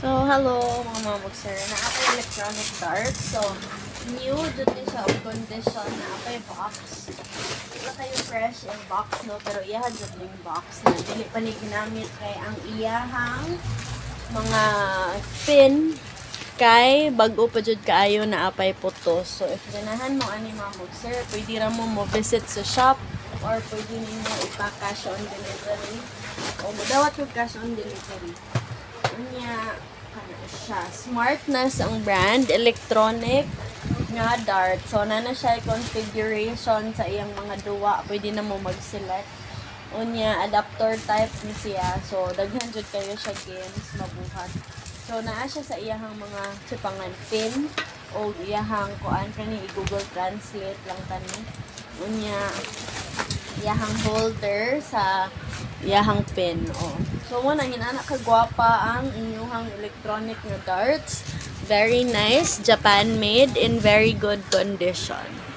So, hello mga mamag-sir. Na-apply electronic dart. So, new dun din siya of condition na-apply box. Wala kayo fresh yung box, no? Pero iyahan dun yung box na dili pa ni ginamit kay ang iyahang mga pin kay bago pa jud kaayo na apay puto. So, if ganahan mo ani mamag-sir, pwede ra mo visit sa shop or pwede ninyo ipa-cash on delivery. O dawat yung cash on delivery. Unya, ano siya, Smartness ang brand, electronic nga dart. So, na siya configuration sa iyang mga duwa. Pwede na mo mag-select. Unya, adapter type ni siya. So, daghan jud kayo siya games, mabuhat. So, naa siya sa iyahang mga sipangan pin o iyahang kuan kani i-Google Translate lang tani. Unya, iyahang holder sa iyahang pin. Oh. So, muna, hinana kagwapa ang inyuhang electronic na darts. Very nice, Japan made, in very good condition.